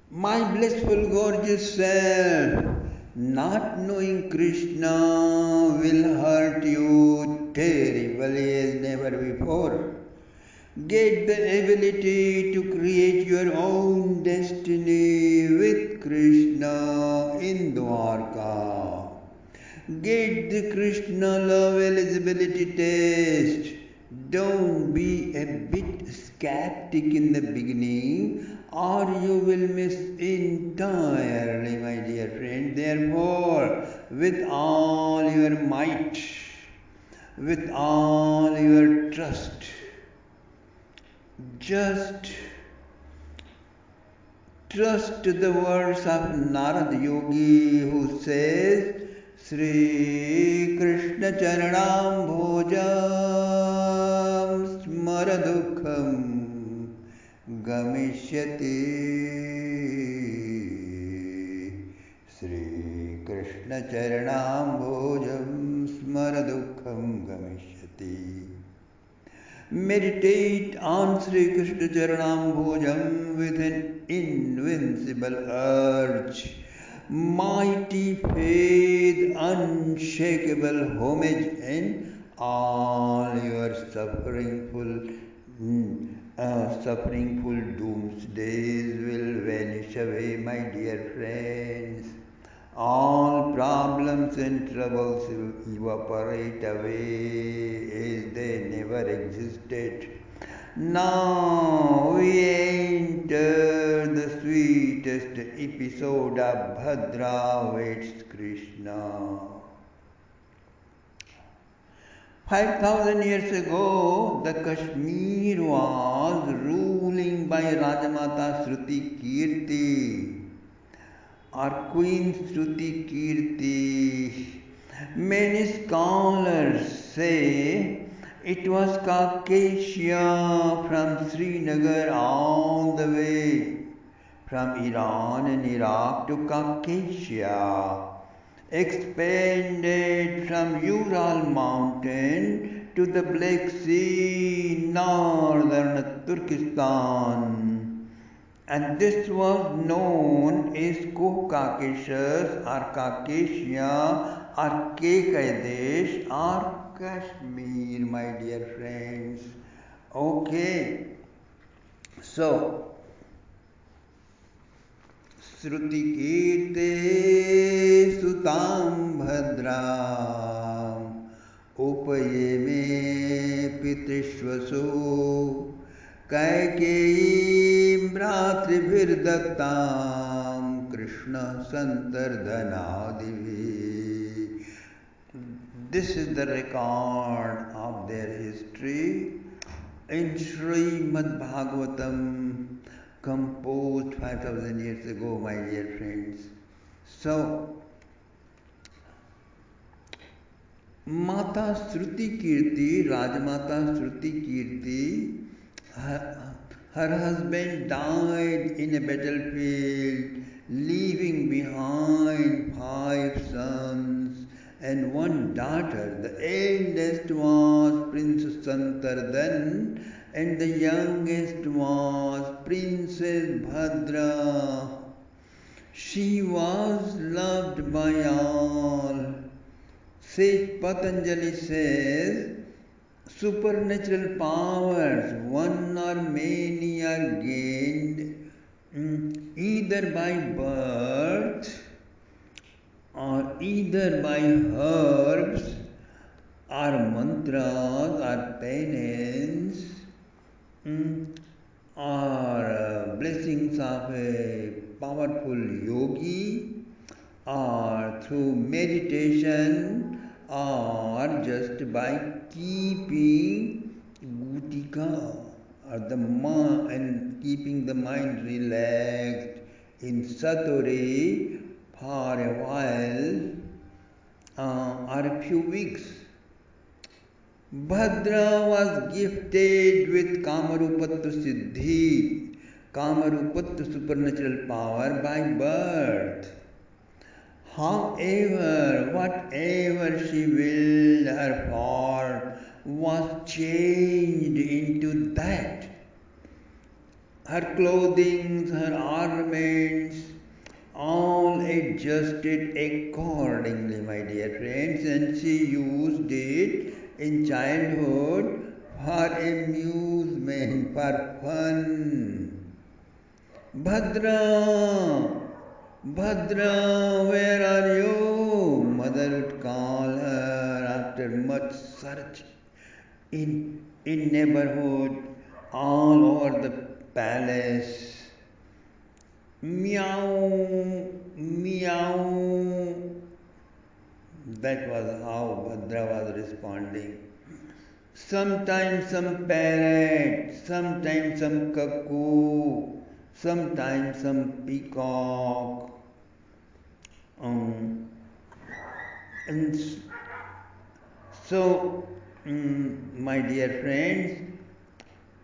My blissful, gorgeous self, not knowing Krishna will hurt you terribly as never before. Get the ability to create your own destiny with Krishna in Dwarka. Get the Krishna love eligibility test. Don't be a bit skeptic in the beginning or you will miss entirely, my dear friend. Therefore, with all your might, with all your trust, just trust the words of Narad Yogi who says, Sri Krishna Charanam Bhojam Smaradukham Gamishyati. Sri Krishna Charanam Bhojam Smaradukham Gamishyati. Meditate on Sri Krishna Charanam Bhojam with an invincible urge, mighty faith, unshakable homage, and all your sufferingful doomsdays will vanish away, my dear friends. All problems and troubles evaporate away as they never existed. Now we enter the sweetest episode of Bhadra Waits Krishna. 5,000 years ago, the Kashmir was ruling by Rajamata Shruti Kirti or Queen Shruti Kirti. Many scholars say it was Caucasia from Srinagar all the way from Iran and Iraq to Caucasia, expanded from Ural mountain to the Black Sea, northern Turkestan. And this was known as Caucasus or Caucasia or Kakadesh or Kashmir, my dear friends. Okay, so Shruti Kirte Sutam Bhadram Upaye me Pitishvasu Kaikeyim Bhratribhirdaktam Krishna Santardhanadivi. This is the record of their history in Srimad Bhagavatam, composed 5,000 years ago, my dear friends. So, Mata Shruti Kirti, Rajmata Shruti Kirti, her husband died in a battlefield, leaving behind 5 sons and 1 daughter. The eldest was Princess Santardhan and the youngest was Princess Bhadra. She was loved by all. Sage Patanjali says, supernatural powers, one or many, are gained either by birth or either by herbs or mantras or penance or blessings of a powerful yogi or through meditation or just by keeping gutika or and keeping the mind relaxed in satori for a while or a few weeks. Bhadra was gifted with Kamarupattu Siddhi, Kamarupattu supernatural power by birth. However, whatever she willed, her form was changed into that. Her clothing, her ornaments, adjusted accordingly, my dear friends, and she used it in childhood for amusement, for fun. Bhadra, Bhadra, where are you? Mother would call her after much search in neighborhood, all over the palace. Meow, meow. That was how Bhadra was responding. Sometimes some parrot, sometimes some cuckoo, sometimes some peacock. Um, and so, my dear friends,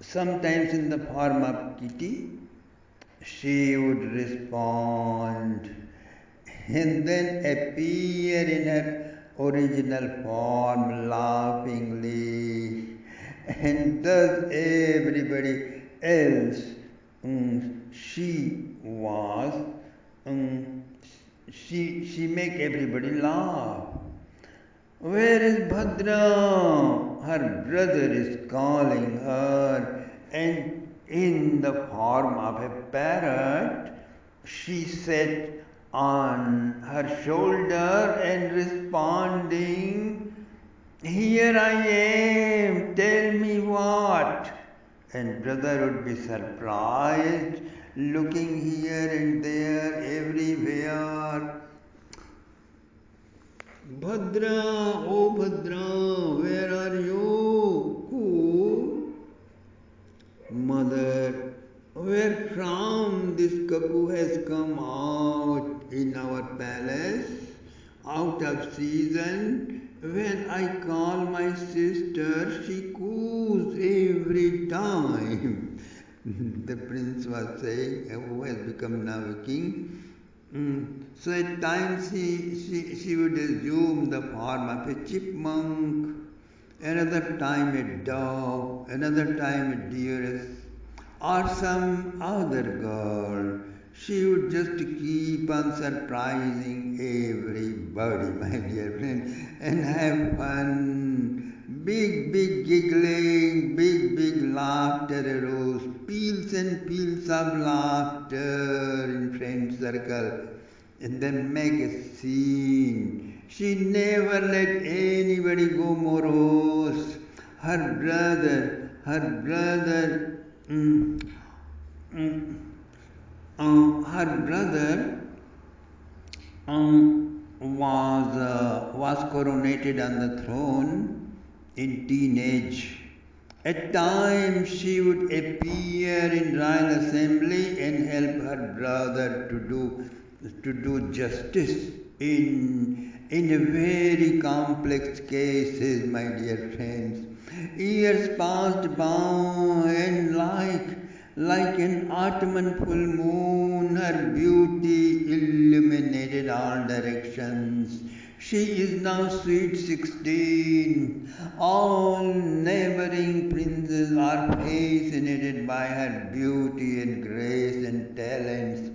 sometimes in the form of kitty, she would respond and then appear in her original form laughingly, and thus everybody else, she was, um, she make everybody laugh. Where is Bhadra? Her brother is calling her, and in the form of a parrot, she sat on her shoulder and responding, "Here I am, tell me what." And brother would be surprised, looking here and there, everywhere. Bhadra, oh Bhadra, where are you? Who? Mother, where from this cuckoo has come out in our palace, out of season? When I call my sister, she coos every time. The prince was saying, who has become now a king. So at times she would assume the form of a chipmunk, another time a dove, another time a deeress, or some other girl. She would just keep on surprising everybody, my dear friend, and have fun. Big, big giggling, big laughter arose, peals and peals of laughter in friend circle, and then make a scene. She never let anybody go morose. Mm, mm, her brother was coronated on the throne in teenage. At times she would appear in royal assembly and help her brother to do justice in a very complex cases, my dear friends. Years passed by, and like an autumn full moon, her beauty illuminated all directions. She is now sweet 16. All neighboring princes are fascinated by her beauty and grace and talents.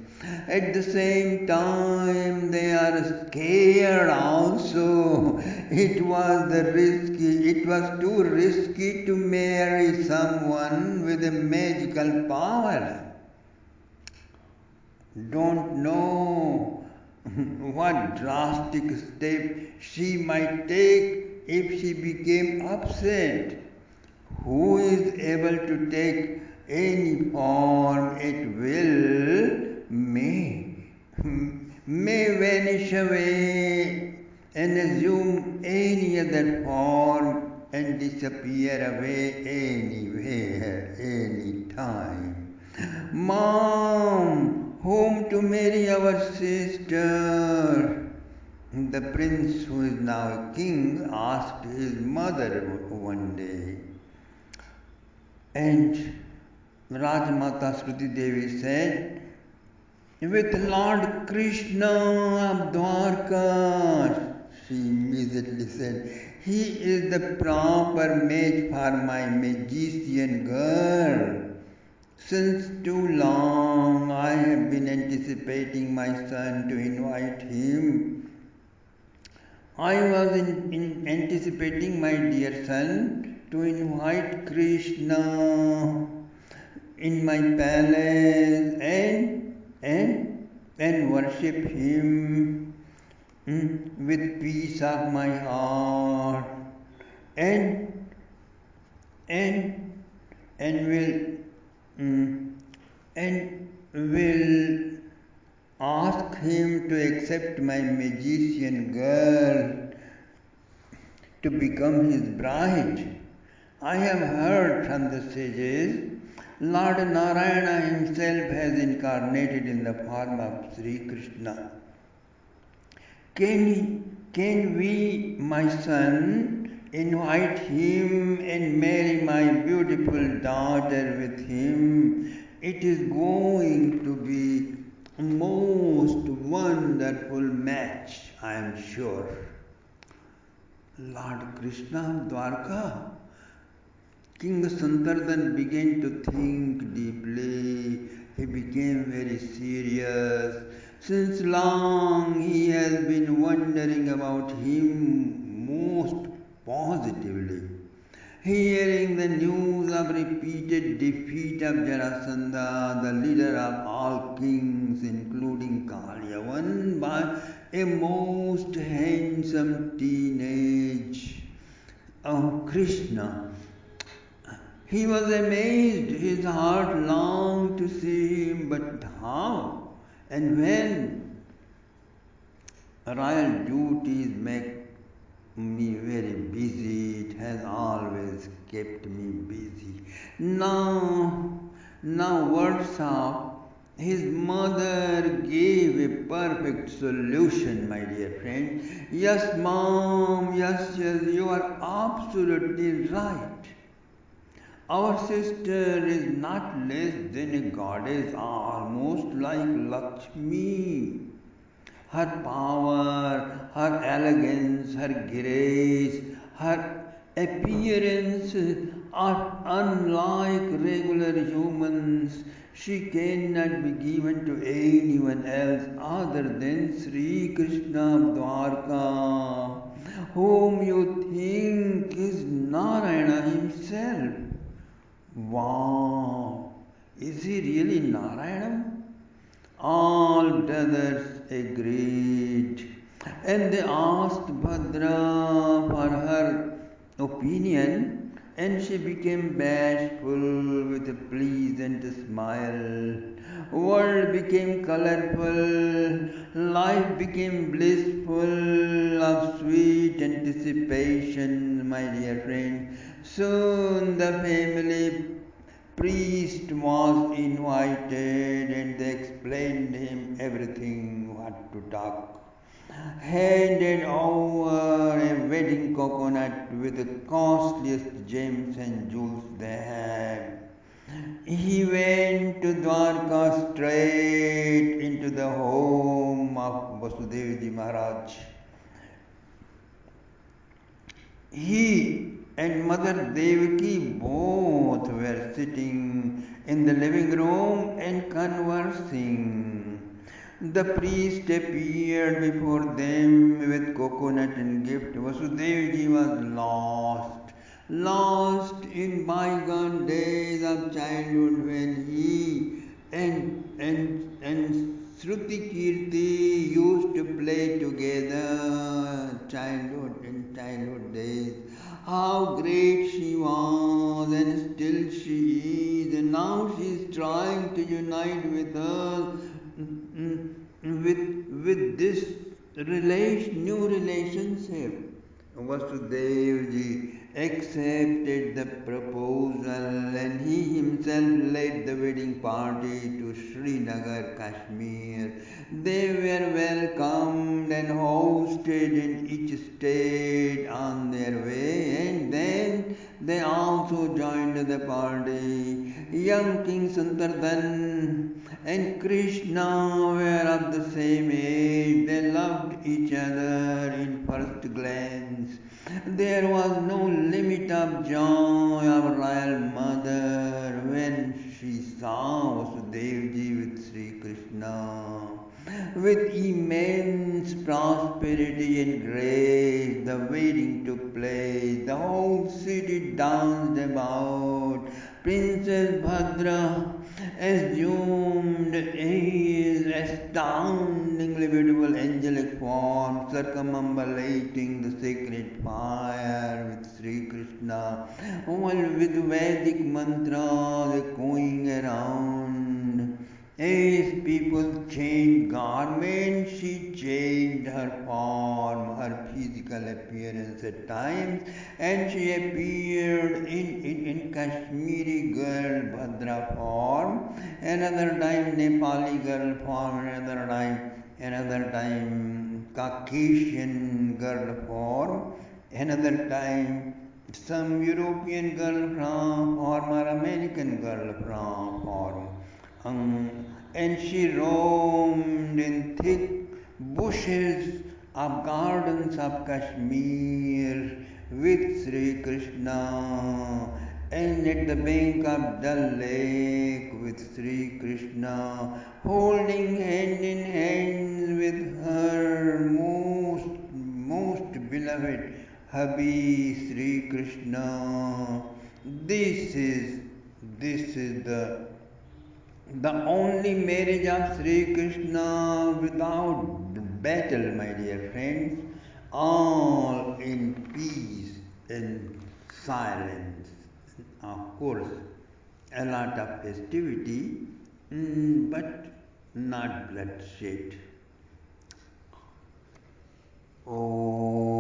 At the same time, they are scared also. It was too risky to marry someone with a magical power. Don't know what drastic step she might take if she became upset. Who is able to take any form at will may vanish away and assume any other form and disappear away anywhere, anytime. Mom, whom to marry our sister? The prince, who is now a king, asked his mother one day. And Rajmata Shruti Devi said, with Lord Krishna of Dwarka. She immediately said, he is the proper match for my magician girl. Since too long I have been anticipating anticipating my son to invite him. I was anticipating my dear son to invite Krishna in my palace and worship him with peace of my heart and and and will and will ask him to accept my magician girl to become his bride. I have heard from the sages, Lord Narayana himself has incarnated in the form of Sri Krishna. Can we, my son, invite him and marry my beautiful daughter with him? It is going to be a most wonderful match, I am sure. Lord Krishna of Dwarka, King Santardhan began to think deeply. He became very serious. Since long he has been wondering about him most positively. Hearing the news of repeated defeat of Jarasandha, the leader of all kings, including Kalyavan, by a most handsome teenage Krishna, he was amazed. His heart longed to see him, but how and when? Royal duties make me very busy. It has always kept me busy. Now words of his mother gave a perfect solution, my dear friend. Yes, mom, yes, you are absolutely right. Our sister is not less than a goddess, almost like Lakshmi. Her power, her elegance, her grace, her appearance are unlike regular humans. She cannot be given to anyone else other than Sri Krishna of Dwarka, whom you think is Narayana himself. Wow! Is he really Narayana? All brothers agreed, and they asked Bhadra for her opinion, and she became bashful with a pleasant smile. World became colorful, life became blissful of sweet anticipation, my dear friend. Soon the family priest was invited and they explained him everything what to talk. Handed over a wedding coconut with the costliest gems and jewels they had. He went to Dwarka straight into the home of Vasudevji Maharaj. He and Mother Devaki both were sitting in the living room and conversing. The priest appeared before them with coconut and gift. Vasudevji was lost in bygone days of childhood when he and Shruti Kirti used to play together, childhood days. How great she was, and still she is, and now she is trying to unite with us, with this new relationship. Vasudevji accepted the proposal and he himself led the wedding party to Srinagar, Kashmir. They were welcomed and hosted in each state on their way, and then they also joined the party. Young King Santardhan and Krishna were of the same age. They loved each other in first glance. There was no limit of joy of royal mother when she saw Vasudevji with Sri Krishna. with immense prosperity and grace. The wedding took place, the whole city danced about. Princess Bhadra assumed his astoundingly beautiful angelic form, circumambulating the sacred fire with Sri Krishna, while with Vedic mantras echoing around. As people changed garments, she changed her form, her physical appearance at times, and she appeared in Kashmiri girl Bhadra form, another time Nepali girl form, another time Caucasian girl form, another time some European girl from form or American girl from form. And she roamed in thick bushes of gardens of Kashmir with Sri Krishna, and at the bank of the lake with Sri Krishna, holding hand in hand with her most beloved hubby Sri Krishna. This is the only marriage of Sri Krishna without battle, my dear friends, all in peace and silence. Of course, a lot of festivity, but not bloodshed. Oh.